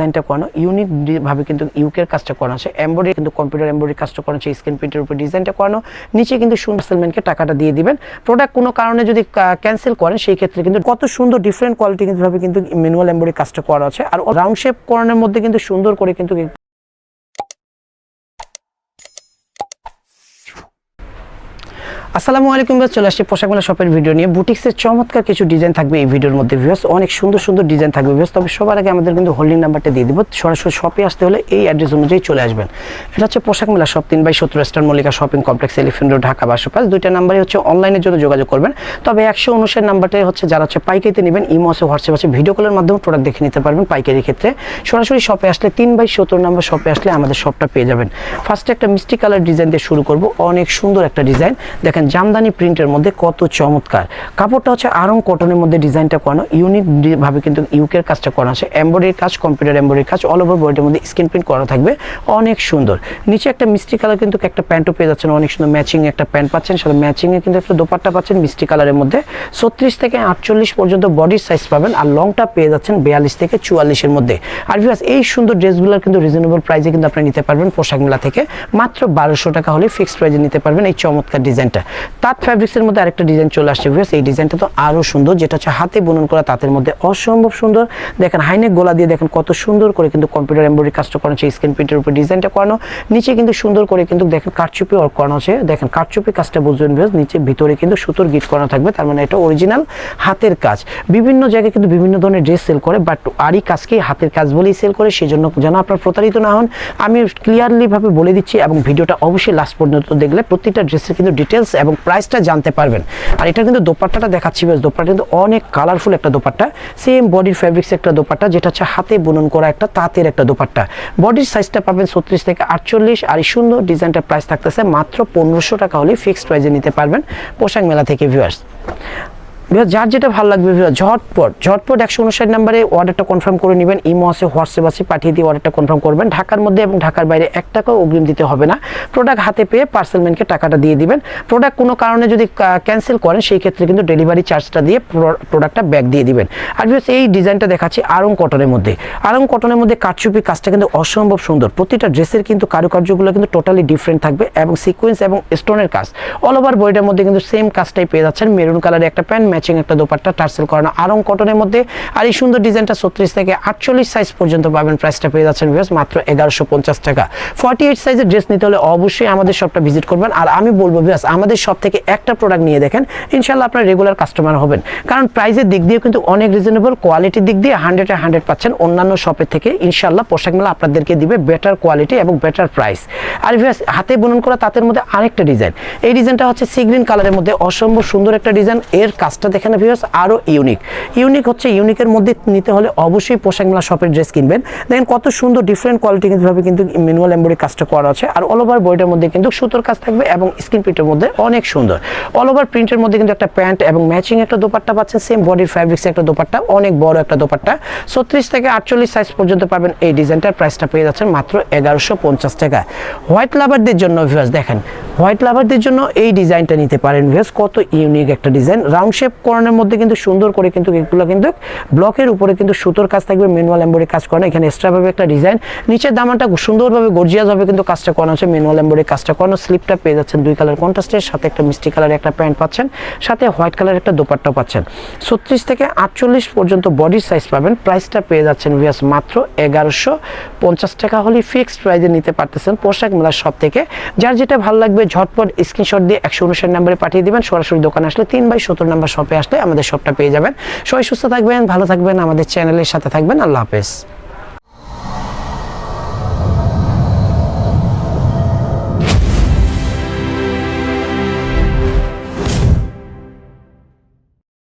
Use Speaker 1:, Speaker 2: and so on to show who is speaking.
Speaker 1: ডিজাইনটা করানো ইউনিক ভাবে কিন্তু ইউকের কাজটা করানো আছে, এমব্রয়ডারি কিন্তু কম্পিউটার এমব্রয়ডারি কাজটা করানো আছে, স্ক্রিন প্রিন্টের উপর ডিজাইনটা করানো, নিচে কিন্তু সুন্দর সেলমেন্টকে টাকাটা দিয়ে দিবেন। প্রোডাক্ট কোনো কারণে যদি ক্যান্সেল করেন সেই ক্ষেত্রে কিন্তু কত সুন্দর ডিফারেন্ট কোয়ালিটি কিন্তু ভাবে কিন্তু ম্যানুয়াল এমব্রয়ডারি কাজটা করা আছে। আর রাউন্ড শেপ করানোর মধ্যে কিন্তু সুন্দর করে কিন্তু আসসালামু আলাইকুম ভিউয়ার্স, চলে আসছি পোশাক মেলা শপের ভিডিও নিয়ে। বুটিক্সের চমৎকার কিছু ডিজাইন থাকবে এই ভিডিওর মধ্যে ভিউয়ার্স, অনেক সুন্দর সুন্দর ডিজাইন থাকবে ভিউয়ার্স। তবে সবার আগে আমাদের কিন্তু হোল্ডিং নাম্বারটা দিয়ে দিব, সরাসরি শপে আসতে হলে এই অ্যাড্রেস অনুযায়ী চলে আসবেন। এটা হচ্ছে পোশাক মেলা shop 3/17 star Mallika shopping complex, elephant road, Dhaka 1205। দুইটা নাম্বারই হচ্ছে অনলাইনের জন্য যোগাযোগ করবেন। তবে 159 নাম্বারটাই হচ্ছে যারা হচ্ছে পাইকারিতে নেবেন, ইমো আছে, হোয়াটসঅ্যাপ আছে, ভিডিও কলের মাধ্যমে প্রোডাক্ট দেখে নিতে পারবেন। পাইকারির ক্ষেত্রে সরাসরি শপে আসলে 3/17 নাম্বার শপে আসলে আমাদের শপটা পেয়ে যাবেন। ফার্স্টে একটা মিষ্টি কালার ডিজাইন দিয়ে শুরু করব। অনেক সুন্দর একটা ডিজাইন, দেখেন জামদানি প্রিন্টের মধ্যে কত চমৎকার। কাপড়টা হচ্ছে আরং কটনের মধ্যে ডিজাইনটা করানো, ইউনিক ভাবে কিন্তু ইউকের কাজটা করা আছে, এমব্রয়ডারি কাজ, কম্পিউটার এমব্রয়ডারি কাজ, অল ওভার বডির মধ্যে স্ক্রিন প্রিন্ট করা থাকবে, অনেক সুন্দর। নিচে একটা মিষ্টি কালার কিন্তু একটা প্যান্টও পেয়ে যাচ্ছেন, অনেক সুন্দর ম্যাচিং একটা প্যান্ট পাচ্ছেন, সাথে ম্যাচিং এ কিন্তু একটা দোপাট্টা পাচ্ছেন মিষ্টি কালারের মধ্যে। 36 থেকে 48 পর্যন্ত বডির সাইজ পাবেন, আর লংটা পেয়ে যাচ্ছেন 42 থেকে 44 এর মধ্যে। আর ভিউয়ার্স, এই সুন্দর ড্রেসগুলোর কিন্তু রিজনেবল প্রাইসে কিন্তু আপনি নিতে পারবেন পোশাক মেলা থেকে, মাত্র 1200 টাকা হলে ফিক্সড প্রাইসে নিতে পারবেন এই চমৎকার ডিজাইনটা। তাঁত ফ্যাব্রিক্সের মধ্যে আরেকটা ডিজাইন চলে আসছে ভিউয়ার্স, এই ডিজাইনটা তো আরো সুন্দর, যেটা হচ্ছে হাতে বুনন করা তাঁতের মধ্যে অসম্ভব সুন্দর। দেখেন হাইনেক গোলা দিয়ে দেখেন কত সুন্দর করে কিন্তু কম্পিউটার এমব্রয়ডারি কাজটা করা আছে, স্ক্রিন প্রিন্টের উপর ডিজাইনটা করানো, নিচে কিন্তু সুন্দর করে কিন্তু দেখেন কারচুপি ওয়ার্ক করানো আছে। দেখেন কারচুপি কাজটা বুঝবেন ভিউয়ার্স, নিচে ভিতরে কিন্তু সুতোর গিট করানো থাকবে, তার মানে এটা অরিজিনাল হাতের কাজ। বিভিন্ন জায়গায় কিন্তু বিভিন্ন ধরনের ড্রেস সেল করে, বাট আরই কাজকে হাতের কাজ বলেই সেল করে, সেজন্য যেন আপনারা প্রতারিত না হন আমি ক্লিয়ারলি ভাবে বলে দিচ্ছি, এবং ভিডিওটা অবশ্যই লাস্ট পর্যন্ত দেখলে প্রত্যেকটা ড্রেসের কিন্তু ডিটেলস এবং প্রাইসটা জানতে পারবেন। আর এটা কিন্তু দোপাট্টাটা দেখাচ্ছি ভিউয়ার্স, দোপাট্টা কিন্তু অনেক কালারফুল একটা দোপাট্টা, সেম বডির ফ্যাব্রিক্স একটা দোপাট্টা, যেটা হচ্ছে হাতে বুনন করা একটা তাঁতের একটা দোপাট্টা। বডির সাইজটা পাবেন 36 থেকে 48, আর এই সুন্দর ডিজাইনটার প্রাইস থাকতেছে মাত্র 1500 টাকা হলে ফিক্সড প্রাইসে নিতে পারবেন পোশাক মেলা থেকে ভিউয়ার্স। যার যেটা ভালো লাগবে ঝটপট 159 নাম্বারে অর্ডারটা কনফার্ম করে নেবেন, ইমো আছে, হোয়াটসঅ্যাপ আছে, পাঠিয়ে দিয়ে অর্ডারটা কনফার্ম করবেন। ঢাকার মধ্যে এবং ঢাকার বাইরে 1 টাকাও অগ্রিম দিতে হবে না, প্রোডাক্ট হাতে পেয়ে পার্সেলম্যানকে টাকাটা দিয়ে দিবেন। প্রোডাক্ট কোনো কারণে যদি ক্যান্সেল করেন সেই ক্ষেত্রে কিন্তু ডেলিভারি চার্জটা দিয়ে প্রোডাক্টটা ব্যাক দিয়ে দিবেন। আর এই ডিজাইনটা দেখাচ্ছি আরং কটনের মধ্যে, আরং কটনের মধ্যে কারচুপি কাজটা কিন্তু অসম্ভব সুন্দর। প্রতিটা ড্রেসের কিন্তু কারুকার্যগুলো কিন্তু টোটালি ডিফারেন্ট থাকবে, এবং সিকোয়েন্স এবং স্টোনের কাজ অল ওভার বডির মধ্যে কিন্তু সেম কাজটাই পেয়ে যাচ্ছেন। মেরুন কালারের একটা প্যান্ট, ম্যাচিং একটা দোপাট্টা, টার্সেল করানো আরং কটনের মধ্যে। আর এই সুন্দর ডিজাইনটা 36 থেকে 48 সাইজ পর্যন্ত পাবেন, প্রাইসটা পেয়ে যাচ্ছেন ভিউয়ার্স মাত্র 1150 টাকা। 48 সাইজের ড্রেস নিতে হলে অবশ্যই আমাদের শপটা ভিজিট করবেন। আর আমি বলবো ভিউয়ার্স, আমাদের শপ থেকে একটা প্রোডাক্ট নিয়ে দেখেন, ইনশাআল্লাহ আপনারা রেগুলার কাস্টমার হবেন, কারণ প্রাইসের দিক দিয়ে কিন্তু অনেক রিজনেবল, কোয়ালিটির দিক দিয়ে 100 পাচ্ছেন অন্যান্য শপের থেকে। ইনশাআল্লাহ পোশাক মেলা আপনাদেরকে দিবে বেটার কোয়ালিটি এবং বেটার প্রাইস। আর ভিউয়ার্স, হাতে বুনন করা তাঁতের মধ্যে আরেকটা ডিজাইন, এই ডিজাইনটা হচ্ছে সি গ্রিন কালারের মধ্যে অসম্ভব সুন্দর একটা ডিজাইন। এর কাজটা দেখেন ভিউয়ার্স আরো ইউনিক হচ্ছে, ইউনিকের মধ্যে নিতে হলে অবশ্যই পোশাক মেলা শপের ড্রেস কিনবেন। দেখেন কত সুন্দর ডিফারেন্ট কোয়ালিটি কিন্তু ভাবে কিন্তু ম্যানুয়াল এমব্রয়ডারি কাজটা করা আছে, আর অল ওভার বডির মধ্যে কিন্তু সুতোর কাজ থাকবে, এবং স্ক্রিন প্রিন্টের মধ্যে অনেক সুন্দর। অল ওভার প্রিন্টের মধ্যে কিন্তু একটা প্যান্ট এবং ম্যাচিং একটা দোপাট্টা পাচ্ছেন, সেম বডির ফ্যাব্রিক্স একটা দোপাট্টা, অনেক বড় একটা দোপাট্টা। 36 থেকে 48 সাইজ পর্যন্ত পাবেন এই ডিজাইনটার, প্রাইসটা পেয়ে যাচ্ছেন মাত্র 1150 টাকা। হোয়াইট লাভারদের জন্য ভিউয়ার্স, দেখেন হোয়াইট লাভারদের জন্য এই ডিজাইনটা নিতে পারেন ভিউয়ার্স, কত ইউনিক একটা ডিজাইন। রাউন্ড শেপ করানোর মধ্যে কিন্তু সুন্দর করে কিন্তু এগুলো কিন্তু ব্লকের উপরে কিন্তু সুতোর কাজ থাকবে, ম্যানুয়াল এমব্রয়ডারি কাজ করানো, এখানে এক্সট্রা ভাবে একটা ডিজাইন, নিচের দামানটা সুন্দরভাবে গর্জিয়াস ভাবে কিন্তু কাজটা করানো আছে, ম্যানুয়াল এমব্রয়ডারি কাজটা করানো। স্লিপটা পেয়ে যাচ্ছেন 2 কালার কন্ট্রাস্টের, সাথে একটা মিষ্টি কালারের একটা প্যান্ট পাচ্ছেন, সাথে হোয়াইট কালার একটা দোপাট্টা পাচ্ছেন। 36 থেকে 48 পর্যন্ত বডির সাইজ পাবেন, প্রাইসটা পেয়ে যাচ্ছেন ভিউয়ার্স মাত্র 1150 টাকা হলে ফিক্সড প্রাইসে নিতে পারতেছেন পোশাক মেলার শপ থেকে। যার যেটা ভালো লাগবে ঝটপট স্ক্রিনশট দিয়ে 159 নম্বরে পাঠিয়ে দিবেন। সরাসরি দোকানে আসলে 3/17 নম্বর শপে আসলে আমাদের শপটা পেয়ে যাবেন। সবাই সুস্থ থাকবেন, ভালো থাকবেন, আমাদের চ্যানেলের সাথে থাকবেন। আল্লাহ হাফেজ।